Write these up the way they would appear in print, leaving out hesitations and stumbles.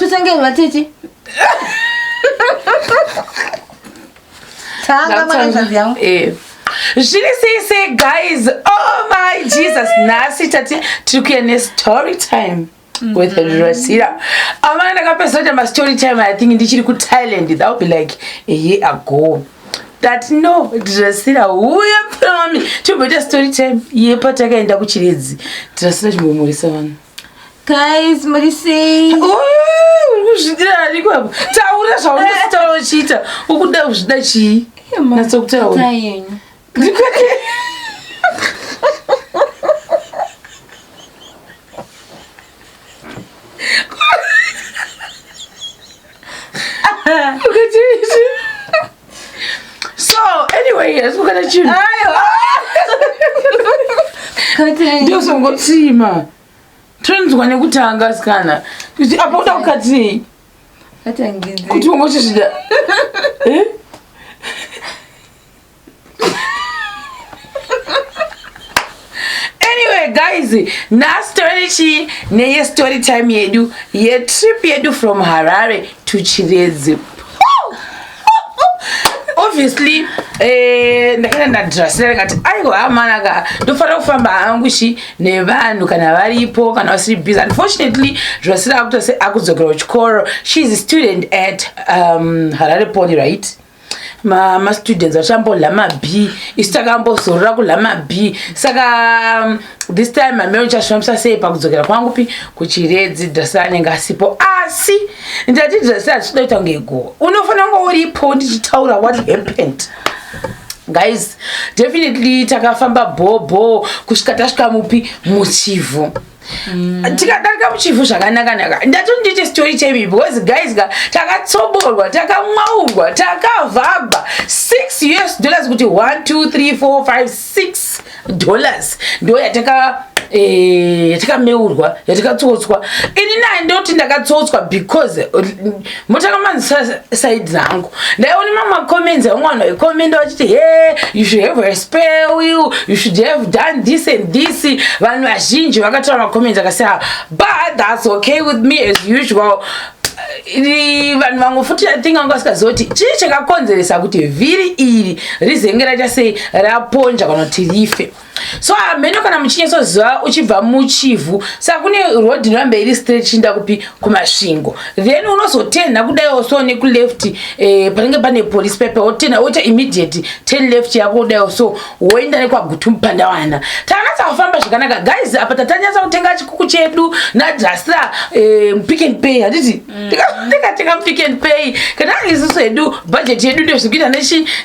tusenge vatiti tanga manje yangu say guys, oh my Jesus, nasi tati tukiene story time with Drascilla. Amanda kapesa my story time, I think ndichiri ku Thailand, that would be like a year ago. That no, Drascilla uya from me to be story time ye pataka enda ku Chiredzi. Drascilla chimumurisa vanhu. Guys, Marisi. Oh, uzvidira rikwa. Taura zvaunotoro chita. Ukuda uzvida chi? Natsokutaura. Tayenyu. So anyway, yes, we're gonna tune. Ndio songotsima. Tunzwa nekutanga sikana. Kuti apa uda ukati. Atangizi. Kuti ungochishida. Anyway guys, na story neye story time yedu ye trip yedu from Harare to Chiredzi. Obviously ndakaenda Drascilla ngati aiwa amanaka ndofara kufamba hangu nevanhu kana varipo kana vasiri busy. Unfortunately Drascilla akutose akudzokera kuchikoro. She is a student at Harare Poly, right? Ma students vachambola B isu takambozorora kula B. Saka this time amero chashomsa sei pakudzokera kwangu kuChiredzi. Drascilla anenge asipo, asi ndati Drascilla tichidoita ngego unofanira kunge uripo ndichitaura what happened. Guys, definitely takafamba bhobo kusvika tasvika muchivhu. Tikadarika muchivhu zvakanaka ndatoti ndiite story time because guys takatsoborwa, takamwaurwa, takavhagwa $6 kuti $1 2 3 4 5 $6 ndo yatakameurwa, yatakatsotswa. Ini naye ndoti ndakatsotswa because motakamanzisa side dzangu ndaiona mama comments amwana ikomenda vachiti hey, you should have a spare wheel, you should have done this and this. Vanhu vazhinji vakataura comments akasema, but that's okay with me as usual. Vanhu vamwe futi think angasikazoti chii chakakonzeresa kuti vhiri iri rizenge raita sei raponja kana kuti rife. So mheno kana muchinyasoziva uchibva muchivhu saka kune road inoramba iri straight chiinda kumasvingo, then unozotenha kudaiwo so nekuleft panenge pane police paper wotenha woita immediate turn left yako kudaiwo so woenda nekwaGutumpandawana. Takanyatsa kufamba zvakanaka guys. Apa tatanyatsa kutenga chikuku chedu naDrascilla Pick and Pay handiti tikatenga Pick and Pay kana isusu hedu budget yedu ndezvikuita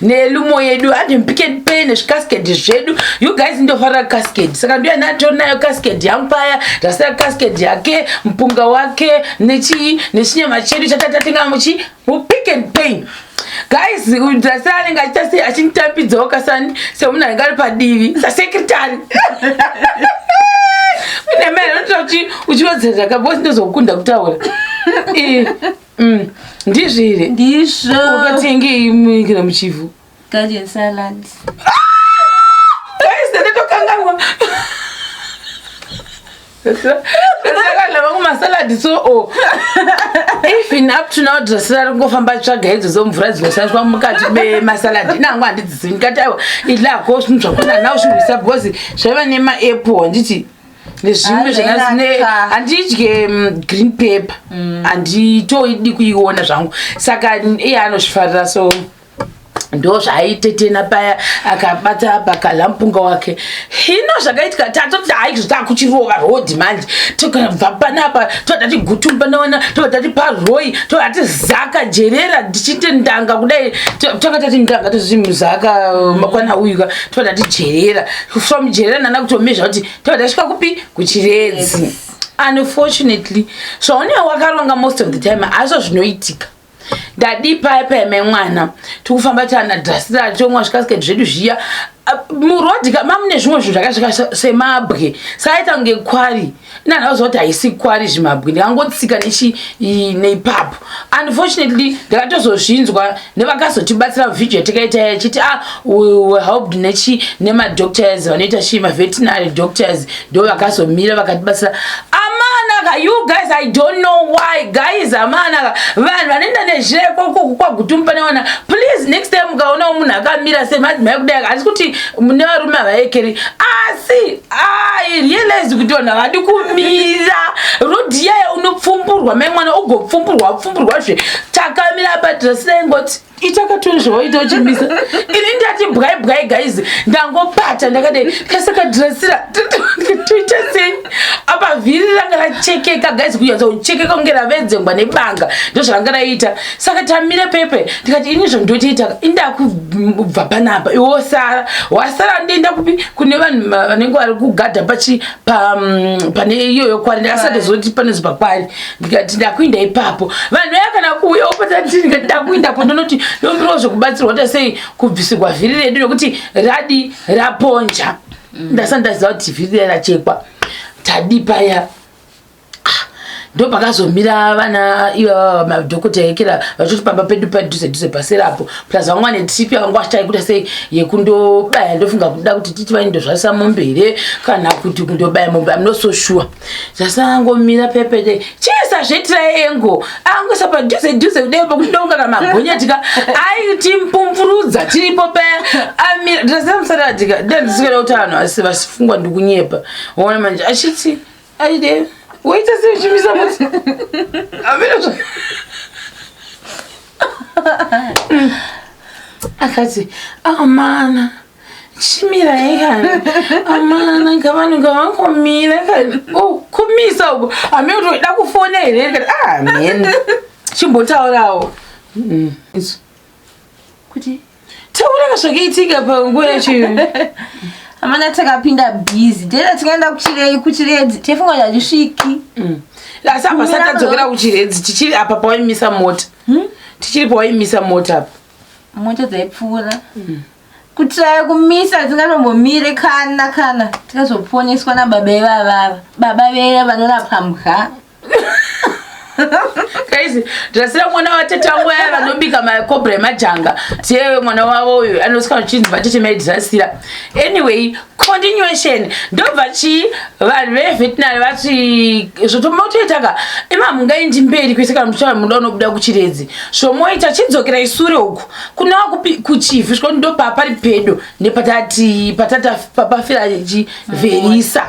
nelumo yedu ati Pick and Pay nezvikasket zvedu. You guys ndofara casket saka ndiyo nayo casket yangu paya. Drascilla casket yake, mpunga wake nechinyama chedu chatatatenga Pick and Pay. Guys, Drascilla anenge achiita sei achinitambidzawo kasani semunhu anenge ari padivi sasekretari. Une mene nototi uchiwedzera kabosi ndozokunda kutaura. Ndizvire ndizvo wakatengei muikira muchivhu garden salad. Guys, ndatokanganwa. Ndakalava kumasaladi so even up to now Drascilla ringofamba tsvaga idzo dzomvura dzinoshandiswa mukati bemasaladi nangu handidzizivi ndikati aiwa idlako zvinhu zvakona nawo zvinhuisa because zvaiva nemaapple handiti nezvimwe handidye green pepper handitoidi kuiona zvangu saka iye anozvifarira so ndo zvaitetena paya akabata apa akadla mupunga wake. Hino zvakaitika tatoti haizvita kuchirova road manje tokabva panapa todati Gutumpandawana todati paroi todati zaka jerera ndichite ndanga kudai tokatati ndanga tozvimuzaka makwana uyuka todati jerera from jerera nana kutomezva kuti todasvika kupi kuChiredzi. Unfortunately zvaonea wakaronga most of the time azvo zvinoitika. Dadi paya memwana tikufamba tana Drascilla chomwa zvikasket zvedu zviya murodi mamune zvimwe zvinhu zvakasvika semabwe saita kunge kwari nanhauza haisi kwari zvimabwe ndikangotsika neipapo. Unfortunately ndakatozozvinzwa nevakazotibatsira video takaita yachiti we helped nemadoctors vanoita maveterinary doctors ndo vakazomira vakatibatsira. Amana Naka, you guys, I don't know why. Guys, amana, van, vanenda nezhe, kwa gutumpa newana. Please, next time, gaona umunaka, mira, se, mekudega, asikuti, mnewa rume waekeri. See, I realize kutona, wadukumira. Rodi ya unupfumburu, wamemwana, ugo, pfumburu, washe. Takamira, Drascilla, itaka tunjo itochimisa ini ndati brai guys ndangopata ndakade kasaka Drascilla tuita sei apa vhiri ranga rachekeka guys kuyanza uchekeka ungera vedzengwa nebanga ndozvangaraita saka tamire pepe ndikati ini zvondotiita inda kubva panapa wasara ndenda kupi kune vanhu vanenge vari kugadha pane iyoyo kwari ndakasati zoti panozipa kwari ndikati ndakuinda ipapo vanhu yakana kuuya upatati ndikati ndakuindapo ndonoti ndondorozvo kubatsirwa kuti sei kubvisirwa vhiri redu nokuti radi raponja ndasati ndaziva kuti vhiri rachekwa tadi paya ndo pakazomira vana madhokota ekera vachoti pamba pedu padhuze paserapo plus vamwe vane trip yavangwashtai kuti sei yekundobaya ndofunga kuda kuti titi vaindo zvasa mombe here kana kuti kundobaya mombe I'm not so sure zvasangomira pepete chisa zvetirai engo angoisa padhuze kudai pakundonga kana magonyatika aiti mpumpurudza tiripo paya amira ndasamusaratika ndandisikira kuti vanhu asi vasifungwa ndikunyepa waona manje achiti aide wait a second, you miss akati amana chimira yekani amana ngavanu ngavankomira kani kumisa uko ameutoida kufona here kati amen chimbotaurawo kuti taura zvakaitika panguva yacho amana takapinda busy tena tikaenda kuchiredzi tefunga yazvisviki asi apa sati tadzokera kuchiredzi tichiri apa pawaimisa mota tichiri pawaimisa mota apa mota dzaipfuura kutirai kumisa tingatombomire kana tikazoponeswa nababa ivavava baba vere vanorapwa mbwa guys Drascilla mwana watete wangu yaya vanobika makobra emajanga tiye mwana wavo uyu anosika chinzi vatete mai Drascilla anyway continuation ndobvachi vanhu veveterinary vati zvotomotoitaka imamungaindi mberi kuise kana muchava muda unobuda kuchiredzi zvomoita chidzokera isure uku kuna kuchifu sviko ndopa pari pedo nepatati papafira chivherisa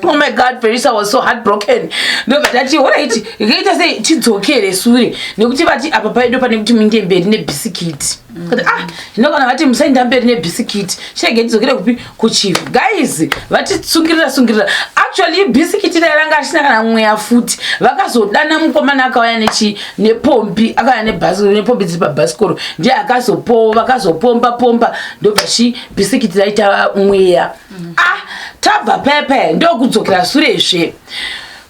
oh my god Verisa was so heartbroken ndobvatati alright ikaita sei chidzokere sure nekuti vati apa paido pane kuti muinde mberi nebhisikiti ndinogona vati musaenda mberi nebhisikiti chirege tidzokere kupi kuchifu guys vatitsungirira actually bhisikiti rairanga asina kana mweya futi vakazodana mukomana akauya nepombi akauya nepombi dziri pabhasikoro ndiye vakazopomba ndobvachi bhisikiti raita mweya tabva pepe ndokudzokera surezve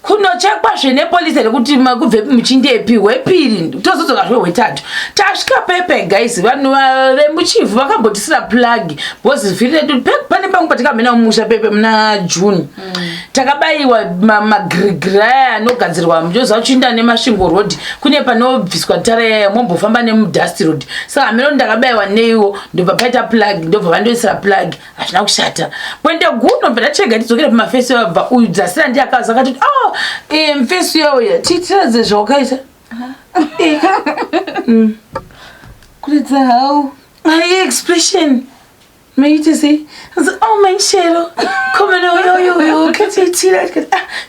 kunochekwa zvenepolisi rekuti makubve muchindepi wepiri tozodzoka zve wetatu tasvika pepe guys vanhu vemuchivhu vakambotisira plug bhozi vhiri redu pane pangu patikamhena mumusha pepe muna June takabayiwa magirigiri aya anogadzirwa mujoziva kuchiinda nemasvingo road kune panobviswa tara yaya mombofamba nemudust road saka mheno ndakabayiwa neiwo ndobva paita plug ndobva vandoisira plug hazvina kushata kwende guno bva tachega tidzokere pamafesi vabva uyu Drascilla ndiye akaza akati mfesi yauya titiradze zvawakaita kuridza how expression maite sei manchero komenoyoyoyo katiitira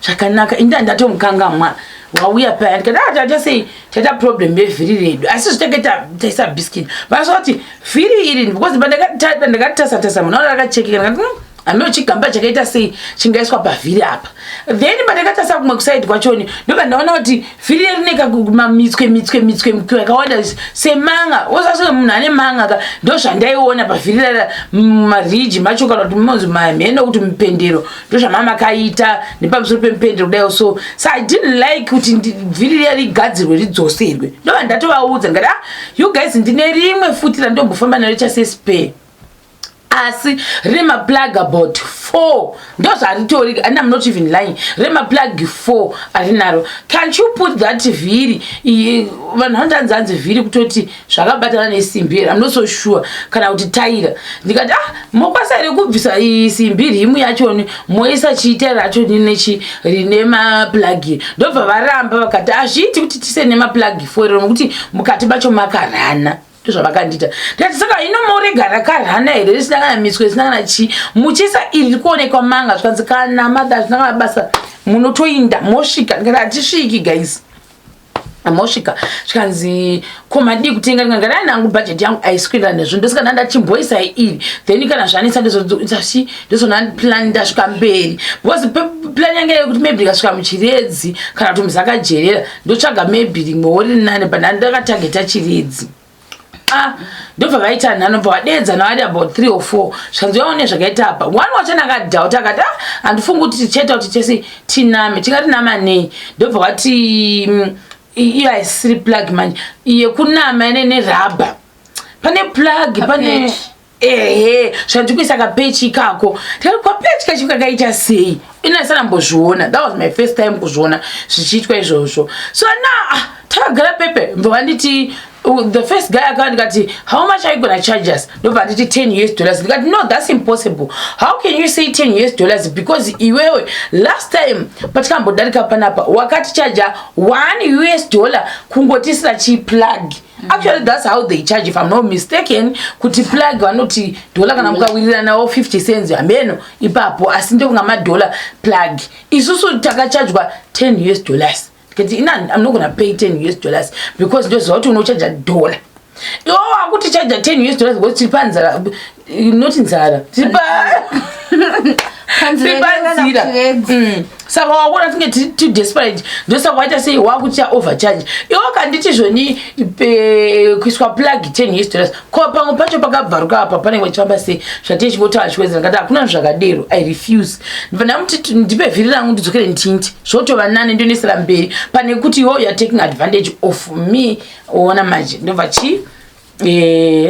zvakanaka inda ndatomukangamwa wauya paya ndikati tata sei taita problem yevhiri redu asi zvitakaita taisa biskit vasvati vhiri iri because pandakatasatasa munhu aona rakachekeka ndikati ameno chigamba chakaita sei chingaiswa pavhiri apa then pandakatasa kumwe kusaidi kwachoni ndoba ndaona kuti vhiri rineka akawanda semanga osasvika munhu ane manga ndo zvandaiona pavhiri rara mariji macho kana kuti munonzi mamheno kuti mupendero ndo zvamamakaita nepamusoro pemupendero kudai so I didn't like kuti vhiri riya rigadzirwe ridzoserwe ndoba ndatovaudza ngati you guys ndine rimwe futi randombofamba naro chasespare asi rema plug about 4 those are theory and I'm not even lying rema plug 4 arinaro. Can't you put that vhiri vanhandanzanzi vhiri kutoti zvakabatana nesimbi? I'm not so sure kana kuti taira ndikati mokwasa ere kubvisa isimbi rimu yachoni moisa chiita racho rine maplug ndobva varamba vakati azviiti kuti tise nemaplug 4 nokuti mukati macho makarana zvavakandita ndati saka inomorega rakarana here risina kana miswe risina kana chi muchisa iri rikuonekwa manga zvikanzi kana madha zvina kana basa munotoinda mosvika ndikati hatisviki guys amosvika zvikanzi komadi kutenga ndikangana nangu budget yangu aiswira nezvo ndosika ndachimboisa iri then kana zvanisa ndozona plan ndasvika mberi because plan yangu yekuti maybe ndikasvika muchiredzi kana kuti muzakajerera ndotsvaga maybe rimwewo riri nane but ndakatageta chiredzi ndobva vaita nhano bva vadenza navadi about 3 or 4 zvikanzi yaone zvakaita apa one wachana akadhauta akati handifungi kuti ticheta kuti tese tiname tingatinama nei ndobva vati iyo haisiri plug manje yekunama ine nerabha pane plug pane zvandikuisa kapechi ikako tikati kwapechi kachi kakaita sei inasana mbozviona. That was my first time kuzviona zvichiitwa izvozvo. So takagara pepe mbva nditi the first guy akati how much are you gonna charge us? Ndobva nditi $10 ndikati no, that's impossible. How can you say $10 because iwewe last time patikambodarika panapa wakati charger $1 kungotisira chi plug. Actually that's how they charge if I'm not mistaken, kuti plug vanoti dollar kana mukawirira nawo 50 cents ameno ipapo asi ndonga $1 plug. Isusu takachargwa $10. I'm not gonna pay $10 because those what you charge $1. Oh, I could charge $10 because tipanzara not in Zara. So I want to get too desperate. Just what I say, why would you overcharge? You can ditishoni kuswa plug $10. Kopa mpacho paka baruka papa ni wachamba say shateshi water ashweza ngata kuna nshakadero. I refuse. Vana mti ndipe virila ngu ndizokele ntinti. Shoto vanane ndio nisala mberi. Pane kuti you are taking advantage of me. Ona maji. Ndova chi.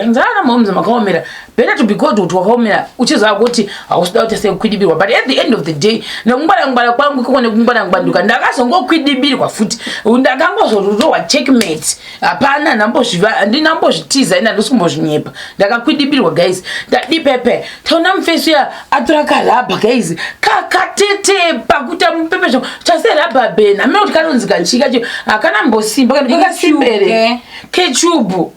Nzana momza makaomera. Better to be good to wakaomera. Uchiza kuti awusida utase kwidibirwa. But at the end of the day, ngmbala kwangu kukone ngmbala ngbanduka. Ndakaso ngokwidibirwa futi. Ndakangozo ruwa checkmate. Apana nambozviva ndinambozvitiza ina ndosikumbozvinyepa. Ndakakwidibirwa guys. Ndadi pepe. Taona mfeso ya atura karaba guys. Kakatete pakuta mpepe zvo. Chase raba bena. Mimi utikanonzika nchika cho. Akana mbosimba kandi kwakasimbere. Kechubu.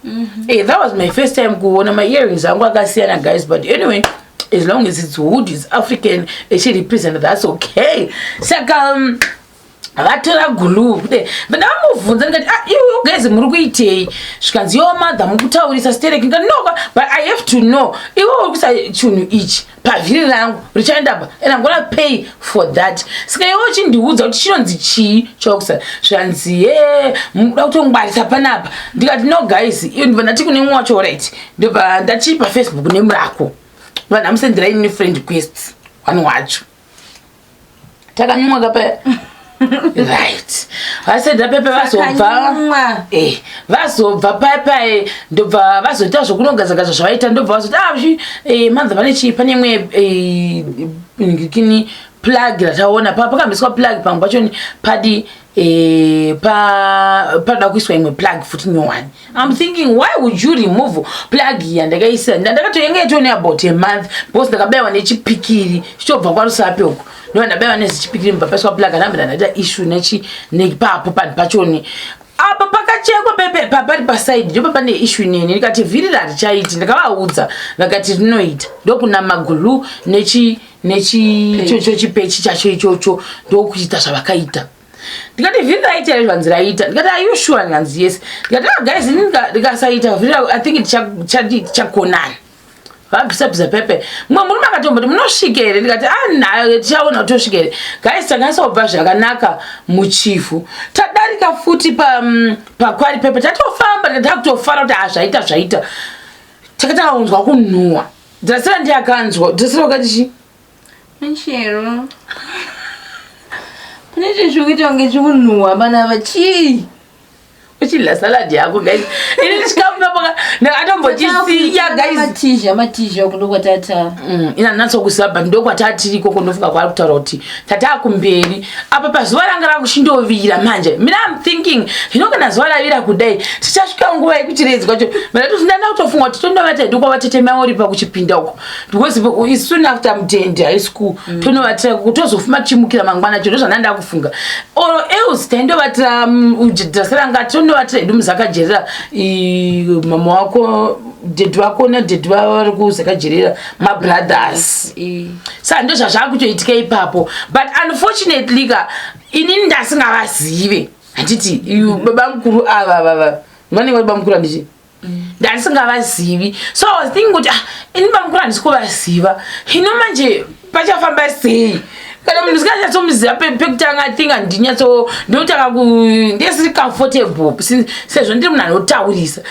That was my first time kuona my earrings angu akasiyana guys, but anyway, as long as it's wood, it's African, she represent, that's okay. Saka vatora glue but ndamuvunza ndikati you guys muri kuitei zvikanzi yo mother mukutaurisa stereki ndikati no, but I have to know iwe uri kuisa chinhu ichi pavhiri rangu richaenda pa and I'm gonna pay for that. Saka iwe uchindiudza kuti chinonzi chii chokusa zvikanzi muda kutongwarisa panapa ndikati no guys iyo ndibva ndati kune mumwe wacho right ndobva ndachipa Facebook nemurako vanhu amusendera ini friend requests wani wacho takanyumwa kapa right. I said that pepe vazobva paipai ndobva vazoita zvokunogadzagaza zvavaita ndobva vazoti manza pane chii pane imwe kini plug rataona pakambiswa plug pamwe pachoni padi pada kuiswa imwe plug futi nyowani. I'm thinking why would you remove plug here ndakaisa ndakatoyenga itoni about a month because ndakabayiwa nechipikiri chichobva kwarusape uko ndo ndabayiwa nezichipikiri mbapaswa plug anambira ndaita issue nepapo panhu pachoni apa pakachekwa pepe papari paside ndipo pane issue nene ndikati vhiri harichaiti ndakavaudza vakati rinoita ndokuna magulu nechichocho chipechi chacho ichocho ndokuita zvavakaita. Ndikati vhiri raita here zvanzi raita ndikati are you sure nganzi yes ndikati guys ndikasaita vhiri I think chakonana vabvisa pepe mumwe murume akatomboti munosvika here ndikati nayo tichaona kuti tosvika here guys takanyatsobva zvakanaka muchifu tadarika futi pakwari pepe tatofamba takutofara kuti zvaita takataunzwa kunhuhwa Drascilla ndiakanzwa Drascilla wakati chi nchero pane chizvikuita kunge chikunhuhwa bana vachi chidla salad yako guys. Ini chikafu napaka ndatombochisiya guys. Matizha kuno tata. Ina natso kusaba ndoko atati iko kundofunga kwa kutaura kuti tata akumberi apa pazuva ranga rakushindovira manje. Mina I'm thinking kana zuva ravira kudai tichasvika nguva yekuChiredzi kwacho mana tozindana kutofunga kuti tondovata ndiko vatete maori pakuchipinda uko because soon after mutende high school tonovatira kutozofuma tichimukira mangwana cho ndozvananda kufunga or else taindovatira Drascilla ngati tondovatira edu muzakajerera mama wako dad wako nadad vari kuzakajerera mabrothers saka ndo zvazvakutoitika ipapo but unfortunately inini ndasingavazive handiti baba mukuru ava vanenge vari baba mukuru handichi ndasingavazivi so I was thinking kuti ini baba mukuru handisi kuvaziva hino manje pachafamba sei kana munhu usingachasomuziva pekutanga thinga ndinyatso ndotanga ndesiri comfortable sezvo ndiri munhu anotaurisa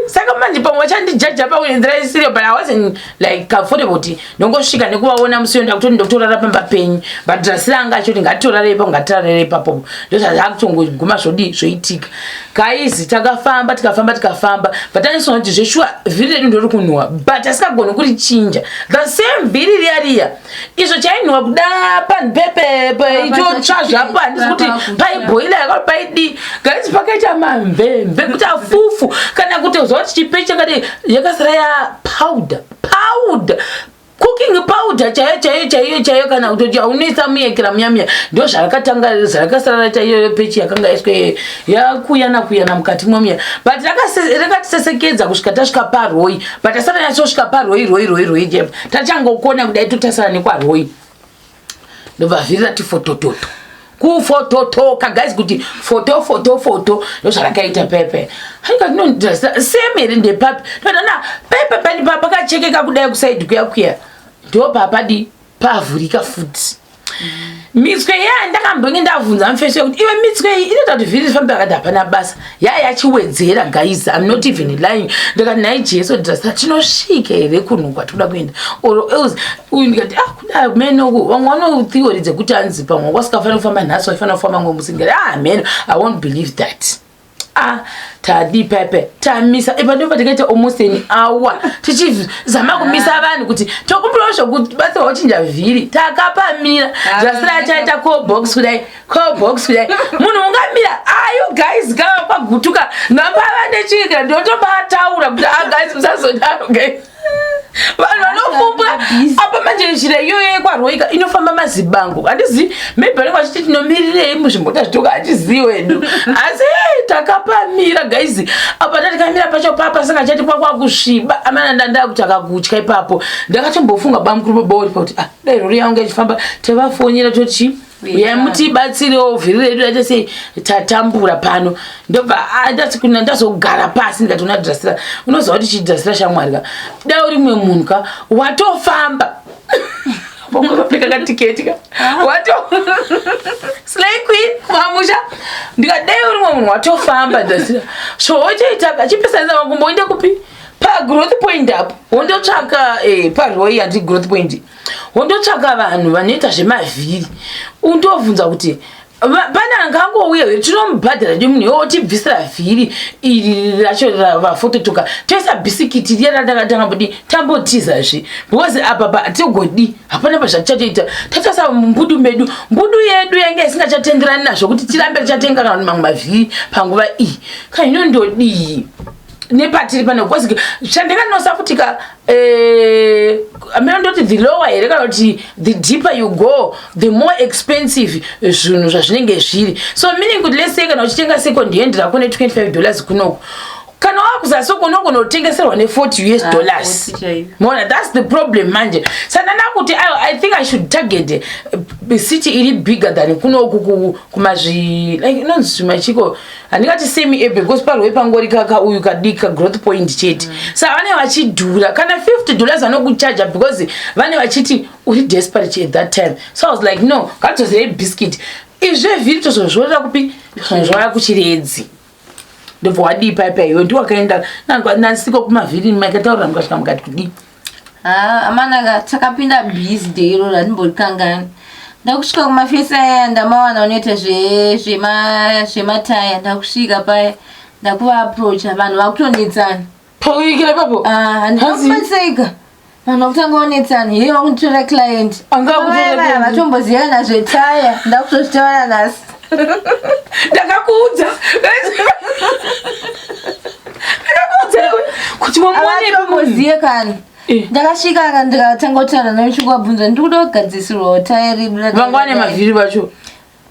saka manje pamwe vachandijaja pakuenzera isirio but I wasn't like comfortable kuti ndongosvika nekuvaona musi yonda kuti ndokutorara pamba penyu but Drascilla anga achoti ngatitorarei ipapo ngatirarei ipapo ndozvazakutongoguma zvoitika guys tikafamba but anisona kuti zveshua vhiri redu ndori kunhuhwa but asikagoni kurichinja the same vhiri riya izvo chainhuhwa kuda panhu pepe itotsva zvapo handisi kuti paibhoila yakati paidi guys pakaita mamvemve kuti afufu kana kuti uzoti chipechi chakati yakasara ya powder cooking powder chaiyo kana kuti aunoisa muyekera muyamya ndo zvarakasara chaiyo pechi yakanga iswe yakuyana mukati momya but rakatisesekedza kusvika tasvika paroi but asara yatsosvika paroi jepo tachangokona kudai totasara nekwaroi ndobva vhiri rati fotototo kufototoka guys kuti foto ndozvarakaita pepe haikati semere ndepapi nodana pepe pani pakachekeka kudai kusaidi kuya ndo papadi pavhurika futi mitswe ndakambonge ndavhunza mufeso kuti iwe mitswe iyi inoita kuti vhiri rifambe akati hapana basa yachiwedzera guys I'm not even lying ndakati nai Jesu Drascilla tinosvika here kunhu kwatikuda kuenda or else ndikati kudai menoku vamwe vanotheory dzekuti hanzi pamwe wasikafanira kufamba nhasi waifanira kufamba mwe musingari meno I won't believe that tadi pepe tamisa ipadopa tikaita almost an hour tichizama kumisa vanhu kuti tokumbirawo zvokuti basa wachinja vhiri takapamira Drascilla achaita call box kudai munhu ungamira you guys gava kwagutuka nambava ndechikira ndotobataura kuti guys musazodaro guys vanhu vanofumbwa apa manje njira iyoyo yekwaroika inofamba mazibango handizivi maybe vanenge vachiti tinomirirei muzvimbota zvitoko hatizivi wedu asi takapamira guys apa tatikamira pacho papa saka chati kwakusviba amana ndandaa kuti akakutya ipapo ndakatombofunga bamukuru babauripa kuti dai rori yangu ichifamba tevafonyera toti uyai mutibatsirewo vhiri redu ratese tatambura pano ndobva ndati kuna ndazogara pasi ndikationa Drascilla unoziva kuti chiDrascilla shamwarika dai uri mwe munhu ka watofamba pomwe vapfeka katiketi ka slay queen mamusha ndikadai uri mwe munhu watofamba Drascilla zvochaitaka chipesanisa makumbo kupi growth point up wondotsvaka paroi handi growth point wondotsvaka vanhu vanoita zvemavhiri undobvunza kuti pana angangouya tinomubhadhara ndi munhu iwo tibvisira vhiri iri racho ravafototoka toisa bisikiti riya ratakatangambodi tambotizazve because apa hatigodi hapana pazvatichatoita tatasa mumbudu medu mbudu yedu yange isingachatenderani nazvo kuti tirambe tichatenga kana mamwe mavhiri panguva iyi kaino ndodii nepatiri pano because chandinganosafutika amene ndoti the lower here kana kuti the deeper you go the more expensive zvinhu zvazvinenge zviri so meaning kuti let's say kana uchitenga second hand rako $25 kunoko kana wakuzasoko unogonotengeserwa $40 mona that's the problem manje saka ndakuti I think I should target a city iri bigger than kunoku kumazvi like inonzi zvimachiko handingati semi urban because parwe pangori kaka uyu kadika growth point chete saka vane vachidhura kana $50 vanokucharge because vane vachiti uri desperate at that time so I was like no katozere biscuit izve vhiri tozozvorera kupi zvozvora kuChiredzi ndobva wadii paipa iwe ndiwakaenda nansiko kumavhiri makataurira mukasvika mukati kudii amanaka takapinda busy day iroro handimbori kangani Ndakusvika kumafesa aya ndamawana unoita zvemataya ndakusvika paya ndakuva approacha vanhu vakutonetsana. Pakuikira papo? Handinokubatsirika. Vanhu vakutanga kunetsana. Yeye vakunitora client. Vaya vatomboziyana zvetaya ndakuzozvitaura nhasi. Ndakakuudza. Kuti vatomboziye kani. Ndakasvika ndikatanga kutaura nechikuvabvunza ndikuda kugadzisirwa taya ridu. Vanga vane mavhiri vacho.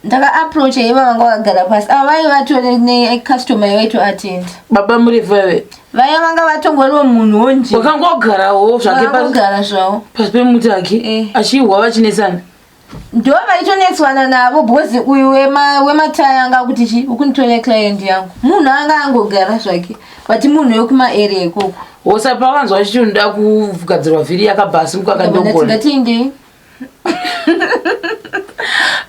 Ndaka-approacha iva vanga vakagara pasi. Ava vai vatore necustomer yaitoatenda. Baba murefu vave? Vaya vanga vatongoriwo munhu wonje. Wakanga wagarawo zvake vakagara zvavo pasi pemuti ake achihwa vachinesana. Ndo vaitonetswana navo bhozi uyu wemataya anga kuti chi ukunitora client yangu. Munhu anga angogara zvake. But munhu wekumaarea ikoko. Wosa pavanzwa vachiti unoda kugadzirwa vhiri yakabhasimuka akandogona.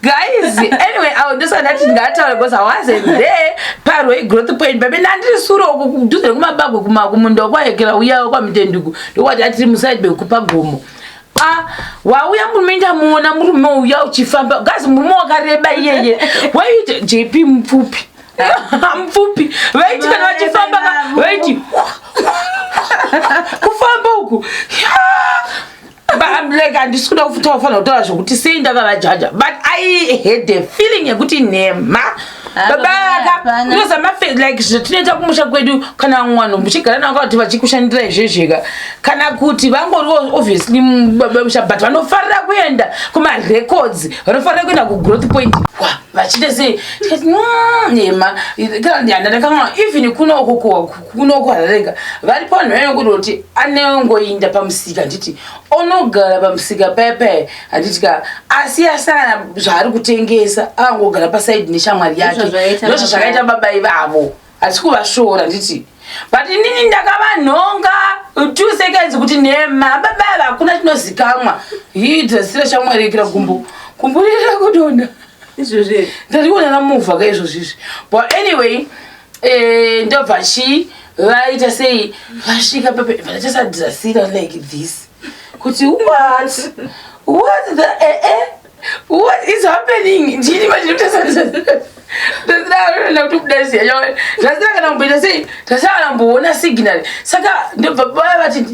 Guys, anyway, I was just saying that because I wasn't there. Paro growth point, baby. Nandiri suro kuduze kumabagwe kumunda kwayekera uya kwa mitenduku. Ndokwati atiri muside bekupa gomo. Wauya muminda muona murume uya uchifamba. Guys, murume wakareba iyeye. Wait, JP mfupi. Mfupi. Wait kana wachifamba wait. Kufamba huku. But I'm like, and this could have thought for no to say that judge. But I hate the feeling you put in name, ma. Because I'm not like the teenager Musha Guedu, Kana one, Mushika, and I got to a chikushan Shiga. Kana Kuti, Bango, obviously, but no further wind. Come on, records, or further going to grow the point. But she does say, Nema, if you could not go, Kuno, very point, very good, I never go in the Pamsiga. Ono gara bamsiga pepe aditika asia sana zvaari kutengesa angogara paside neshamwari yake ndozvo zvakaita baba ivavo atikuvashora nditi but inini ndakavanhonga 2 seconds kuti nema baba hakuna chinozikamwa Drascilla shamwari ikira kumburira kudonda izvozvo ndarikuona namuvha kaizvozvizvi but anyway ndobva chi vaita sei vasvika pepe vanachasa Drascilla like this. Kuti what is happening? Jini majitasa. Ndazira signal. Saka ndobaba vati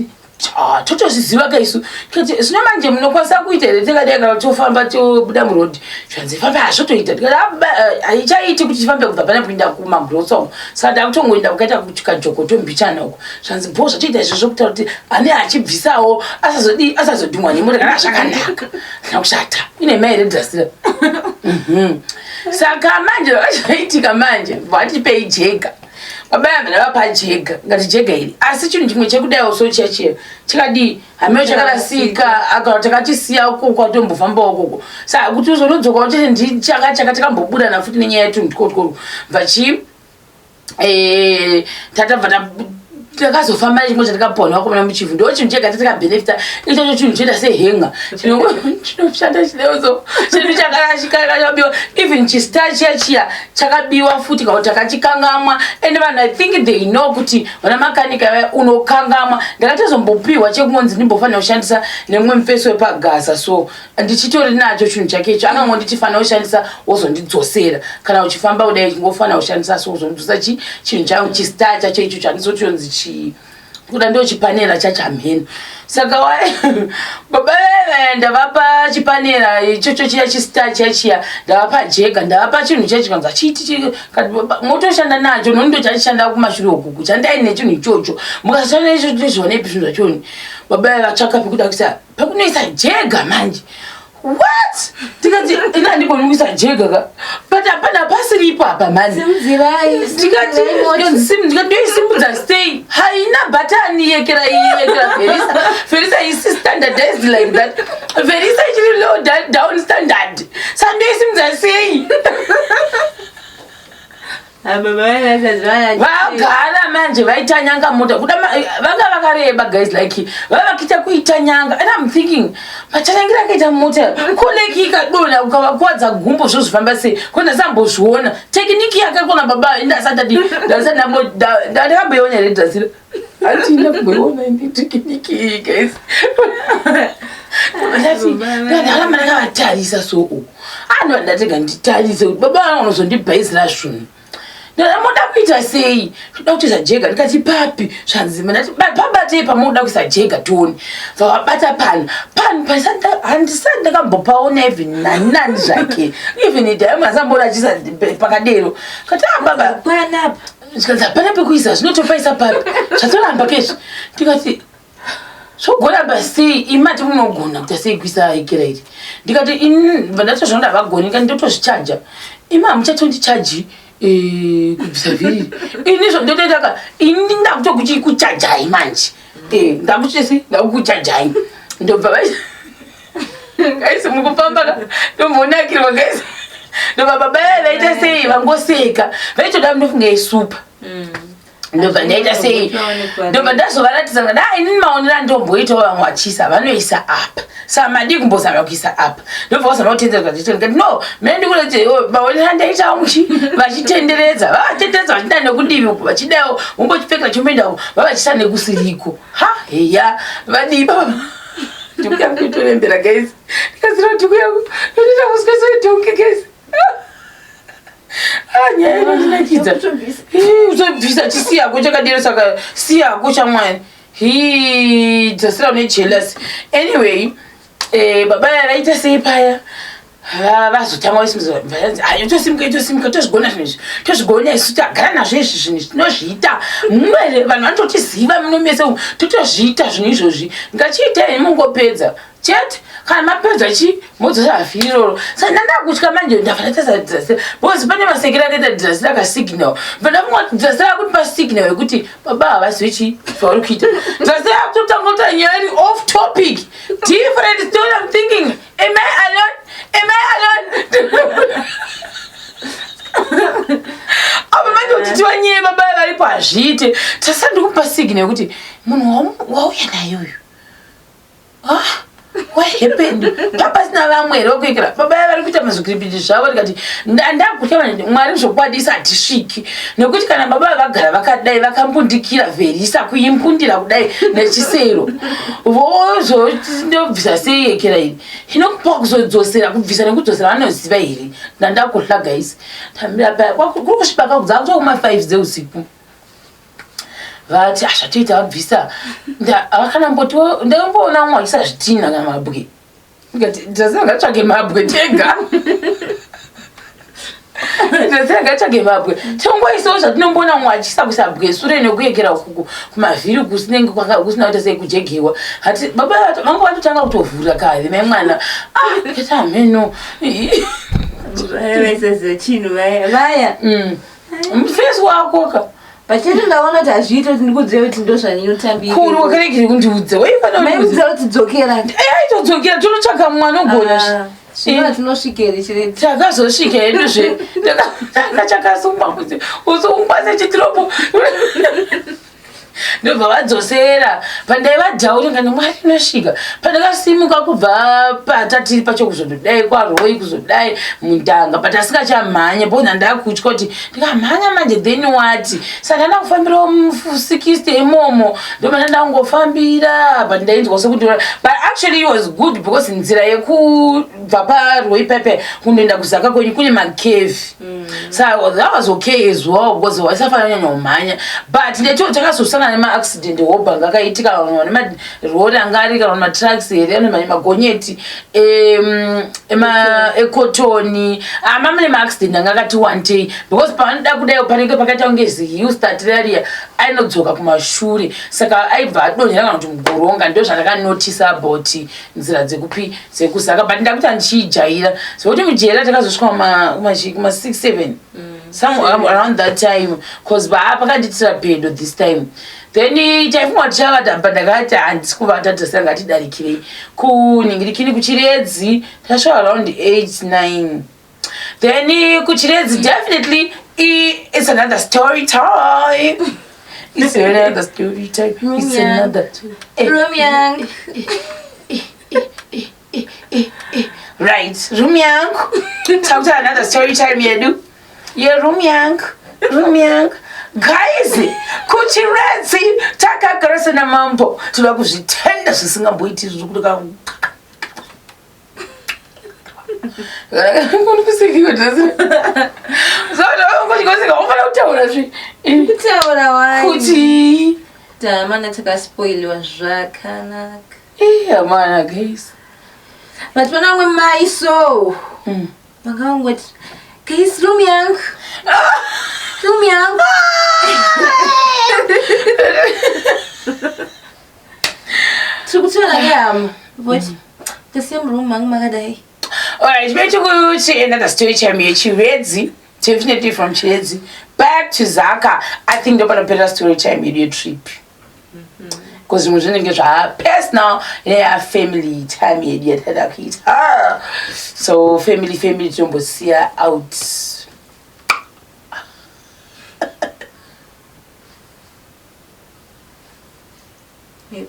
toto ziziva kaisu. Kati sino manje munokwanisa kuita tekadeka tofamba tobuda mu road. Zvanzifamba hazvotoita. Aichaiti kuti tifambe kubva pana kuinda kumagroso. Saka ndakutongoenda kukaita kuchika jokoto mbichana uko. Zvanzibhozva toita izvo kuti kuti ane achibvisawo asazodhumwa nemota kana zvakanaka. Nakushata. Ine mail Drascilla. Saka manje vachaitika manje vatipei jega. Baba ndavapa jega ngati jega iri asi chinhu chimwe chekudayo so chikadi hameo chakarasika akatachisiya uko kwatombofamba ukoko saka kuti uzonodzoka kuti ndichaka takambobuda nafuti nenyaya yetu ndikotiko vachi tatabva takazofamba chimwe chatakapona wakomana muchifu ndo chinhu chega tatakabenefita ichocho chinhu choita sehenga chinoshanda chineozo chinhu chakarashika chabiwa even chistachi chiya chakabiwa futi kana takachikangamwa and vanhu I think they know kuti vana makanika unokangamwa ndakatozombopiwa chekunzi ndimbofanira kushandisa nemwe mufeso wepagasa so ndichitori nacho chinhu chakecho akangonditi fanira kushandisa wozondidzosera kana uchifamba kudai chingofanira kushandisa so wozondidzosa chinhu changu chistachi chacho icho chandizotionzi kuda ndo chipanera chachamheno saka baba ndavapa chipanera ichocho chiya chistachi chiya ndavapa jega ndavapa chinhu chachikanza chiti motoshanda nacho nondo chachishanda kumashure ukuku chandaine chinhu ichocho mukashanda icho zvone zvinhu zvachoni baba vatsvaka pekuda kuisa pekunoisa jega manje. What? Tikati ina ndibonisa jega ka. But apana pasiripo apa manje. Simzirai. Tikati ndikati simudza stay. Haina button yekera Verisa is standardized like that. Verisa is low down standard. Sunday simudza stay. Vagara manje vaitanyanga mota kuda vanga vakareba guys like vavakita kuitanyanga and I'm thinking machanangira kaita mota koleki ikadona ukavakwadza gumbo zvozvifamba sei kona sambozviona tekiniki yakakona baba indasatati ndakamboiona Drascilla atina kumboiona ndi tekiniki guys Ndakama ndakatarisa so ano ndatega nditarise kuti baba vangu vanozondibhaizira zvunhu ndamoda kuita sei toda kuisa jega ndikati papi zvanzima ndati pabatei pamunoda kuisa jega toni vavabata pano handisati ndakambopaona even nani zvake even idhaimu asamboda achisa pakadero kati baba ndikanzi hapana pekuisa zvinotopaisa papi zvatoramba kezvi ndikati zvogoramba sei imati munogona kuti sei kuisa ikirairi ndikati ndatozvonda vagoni ndikati ndotozvichaja ima hamuchatondichaji kubvisa vhiri inizvo ndotoitaka ini ndakutokuchikujajai manje ndakuchese ndakukuchajai ndobva gaisi mukufamba ndombonakirwa gaisi ndobva baba vaita sei vangoseka vaitoda munofunga isupa ndobva ndaita sei ndobva ndazovaratidza kuti inini maonera ndomboitawo vamwe vachisa vanoisa apa saka madi kumbozama kuisa apa ndobva vazama kutendera ndikati no mene ndikurati maonera ndaitawo muchi vachitenderedza vavatenderedza vachida nekudivi uku vachidawo umbochipfekera chomboendawo vavachisa nekusiriko ha heya vadii baba dhuku yangu itorembera gaisi ndikazira dhuku yangu ndotoita kusikasoidhonke gaisi nyaya inondinakidza uzobvisa chisiyako chakadero saka siyako chamwari Drascilla une jealous anyway baba yaraita sei paya vazotanga tosimuka tozvigona zvinezvi tozvigona isu tagara nazvo izvi zvinhu tinozviita mumwere vanhu vanototiziva munomese umu totozviita zvinhu izvozvi ngachiitai mungopedza chete kana mapedza chi modzosa havhiri roro saka ndandakutya manje ndafanatasa Drascilla because pane masekera akaita Drascilla kasignal vandafunga kuti Drascilla akuti pasignal yekuti baba havazivi chi zvauri kuita Drascilla akutotanga kuita nyaya off topic different story. I'm thinking am I alone apa manje utitiwa nyaya baba vari pazviite tasandikupa signal yekuti munhu wauya naye uyu what happened papa sina vamwe here vokuikira baba vari kuita mazvikripiti zvavo ndikati ndakutya mwari zvokwadisa hatisviki nekuti kana baba vagara vakadai vakambundikira vherisa kuimbundira kudai nechisero vozondobvisa sei yekera iri inokupa kuzodzosera kubvisa nekudzosera vanoziva here ndandakuhla gaisi tambira paya kuri kusvipa kakudza kutoa kuma5 dzeusiku vati zvatoita vabvisa vakanambotiwo ndakamboona umwe achisa zvitina kana mabwe ndikati Drascilla ngatsvage mabwe tega Drascilla ngatsvage mabwe tongoisawo zvatinomboona umwe achisa kuisa bwe sure nekuyekera ukuku kumavhiri kusinenge kusina kuita sei kujegewa hati baba vangu vatotanga kutovhura kare mai mwana ndikati ameno chinhu vaya mufesi wako ka pachete ndaona kuti hazviita kuti ndikudziva kuti ndozvanyotambira kuru wakaregere kundiudza waifanauudza kuti dzokera aitodzokera tonotsvaka mwana ogona zvino tinosvikere Chiredzi takazosvika heduzve ndakachakasungwa kuti uzoungwase chitiropo ndobva vadzosera pandaivadhauri ngani mwari inosvika pandakasimuka kubva patatiri pacho kuzondodai kwaroi kuzodai mundanga patasingachamhanya bona ndakutya kuti ndikamhanya manje then wati saka ndakufambirawo 60 imomo ndoba ndandangofambira pandainzwa sekuti but actually it was good because nzira yekubva paroi pepe kundoenda kuzaka kwenyu kune makevi so that was okay as well because waisafana nyanya umhanya but ndetoo takazosangana nemaaccident hobhanga akaitika vanhu nemarori anga ari kana matrucks here anomhanya magonyeti ekotoni mamune maaccident anga akati one day because pavanoda kudai panenge pakaita kunge zihill stateraria ainodzoka kumashure saka aibva adonhera kana kuti mugoronga ndo zvandakanotisa about nzira dzekupi dzekuzaka but ndakuti handichiijaira sekuti mujera takazosvika kuma6-7 somewhere around that time because pakanditira pedo this time then chaifunga kuti chavadhamba ndakati handisi kuvata Drascilla ngatidarikirei kunhingirikini kuchiredzi tasvika around 8-9 then kuchiredzi definitely it's another story time. It's another story time. It's another room young. Right, room young. Talk to another story time yedu. Yeah, room young. Guys, Chiredzi takagara sena mambo. Tuda kuzvitenda zvisingamboiti zvikutoka Ngoni kusekiwe doesn't. So ngoni kuseka ufuna utaura zvi. Kutaura wani. Kuti Tamana takaspoilwa zvakanaka. Amana guys. But panangwe maiso. Vakangoti guys room yangu. Room yangu. Tukutsona yam. But the same room mangu makadai. Alright, we're going to see another story time here. Chiredzi, definitely from Chiredzi. Back to Zaka. I think they're going to put a story time video trip. Because we're going to get our personal and family time here. So, family, don't see her out. Maybe.